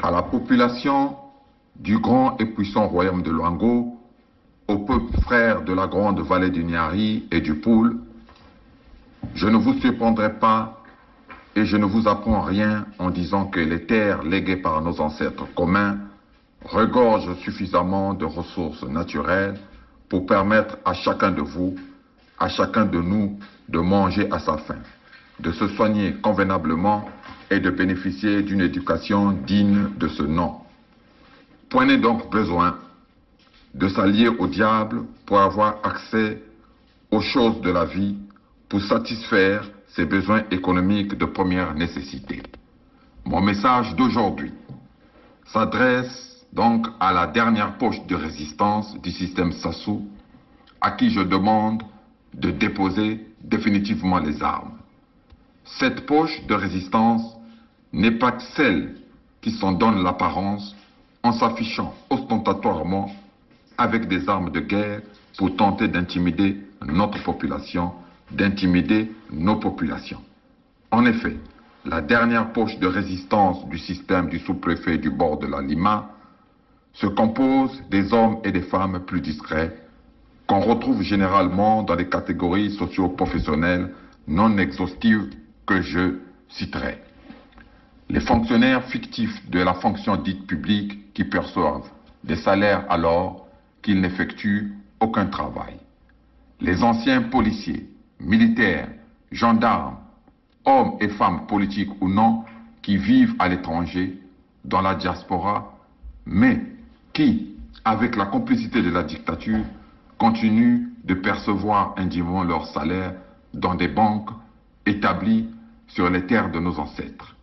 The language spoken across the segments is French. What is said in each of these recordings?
À la population du grand et puissant royaume de Luango, au peuple frère de la grande vallée du Niari et du Poul, je ne vous surprendrai pas et je ne vous apprends rien en disant que les terres léguées par nos ancêtres communs regorgent suffisamment de ressources naturelles pour permettre à chacun de vous, à chacun de nous, de manger à sa faim, de se soigner convenablement et de bénéficier d'une éducation digne de ce nom. Point n'est donc besoin de s'allier au diable pour avoir accès aux choses de la vie, pour satisfaire ses besoins économiques de première nécessité. Mon message d'aujourd'hui s'adresse donc à la dernière poche de résistance du système Sassou, à qui je demande de déposer définitivement les armes. Cette poche de résistance n'est pas celle qui s'en donne l'apparence en s'affichant ostentatoirement avec des armes de guerre pour tenter d'intimider notre population, d'intimider nos populations. En effet, la dernière poche de résistance du système du sous-préfet du bord de la Lima se compose des hommes et des femmes plus discrets qu'on retrouve généralement dans les catégories socio-professionnelles non exhaustives que je citerai. Les fonctionnaires fictifs de la fonction dite publique qui perçoivent des salaires alors qu'ils n'effectuent aucun travail. Les anciens policiers, militaires, gendarmes, hommes et femmes politiques ou non, qui vivent à l'étranger, dans la diaspora, mais qui, avec la complicité de la dictature, continuent de percevoir indûment leur salaire dans des banques établies sur les terres de nos ancêtres.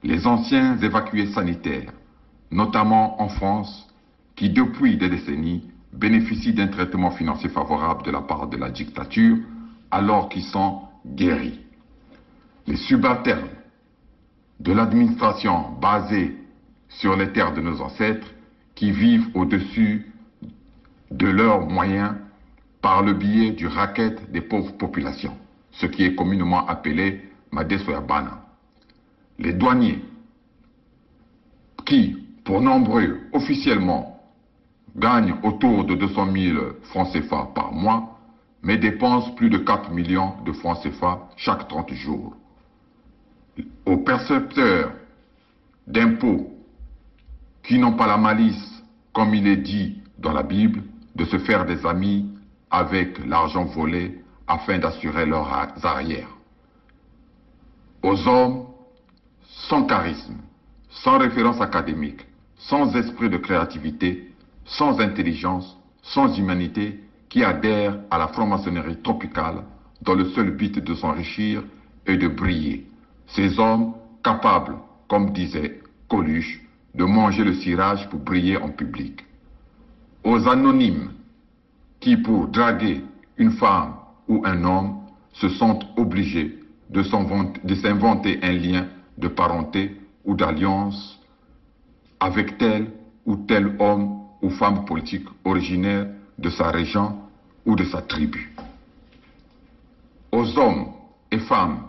Les anciens évacués sanitaires, notamment en France, qui depuis des décennies bénéficient d'un traitement financier favorable de la part de la dictature, alors qu'ils sont guéris. Les subalternes de l'administration basée sur les terres de nos ancêtres, qui vivent au-dessus de leurs moyens par le biais du racket des pauvres populations, ce qui est communément appelé Madesoyabana. Les douaniers, qui, pour nombreux, officiellement, gagnent autour de 200 000 francs CFA par mois, mais dépensent plus de 4 millions de francs CFA chaque 30 jours. Aux percepteurs d'impôts qui n'ont pas la malice, comme il est dit dans la Bible, de se faire des amis avec l'argent volé afin d'assurer leurs arrières. Aux hommes sans charisme, sans référence académique, sans esprit de créativité, sans intelligence, sans humanité, qui adhèrent à la franc-maçonnerie tropicale dans le seul but de s'enrichir et de briller. Ces hommes capables, comme disait Coluche, de manger le cirage pour briller en public. Aux anonymes qui, pour draguer une femme ou un homme, se sentent obligés de s'inventer un lien de parenté ou d'alliance avec tel ou tel homme ou femme politique originaire de sa région ou de sa tribu. Aux hommes et femmes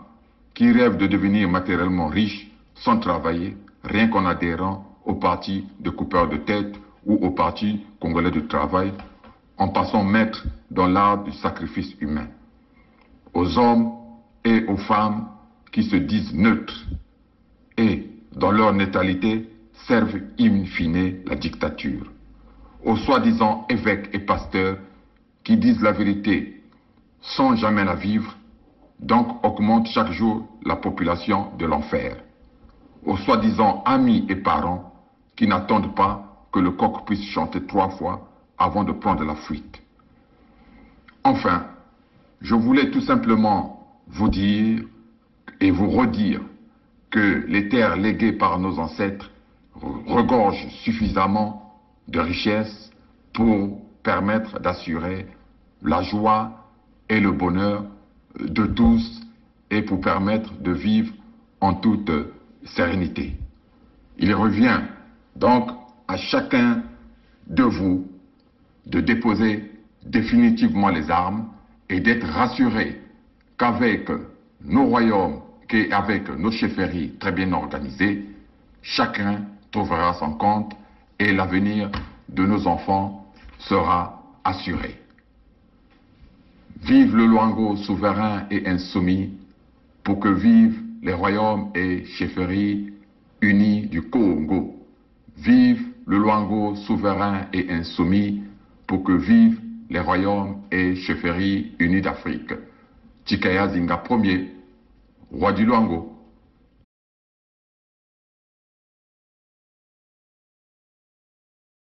qui rêvent de devenir matériellement riches sans travailler, rien qu'en adhérant au parti de coupeurs de tête ou au parti congolais du travail, en passant maître dans l'art du sacrifice humain. Aux hommes et aux femmes qui se disent neutres et, dans leur neutralité, servent in fine la dictature. Aux soi-disant évêques et pasteurs qui disent la vérité sans jamais la vivre, donc augmentent chaque jour la population de l'enfer. Aux soi-disant amis et parents qui n'attendent pas que le coq puisse chanter 3 fois avant de prendre la fuite. Enfin, je voulais tout simplement vous dire et vous redire que les terres léguées par nos ancêtres regorgent suffisamment de richesses pour permettre d'assurer la joie et le bonheur de tous et pour permettre de vivre en toute sérénité. Il revient donc à chacun de vous de déposer définitivement les armes et d'être rassuré qu'avec nos royaumes, qu'avec nos chefferies très bien organisées, chacun trouvera son compte et l'avenir de nos enfants sera assuré. Vive le Luango souverain et insoumis, pour que vivent les royaumes et chefferies unis du Congo. Vive le Luango souverain et insoumis, pour que vivent les royaumes et chefferies unis d'Afrique. Tshikaya Zinga Ier, roi du Luango.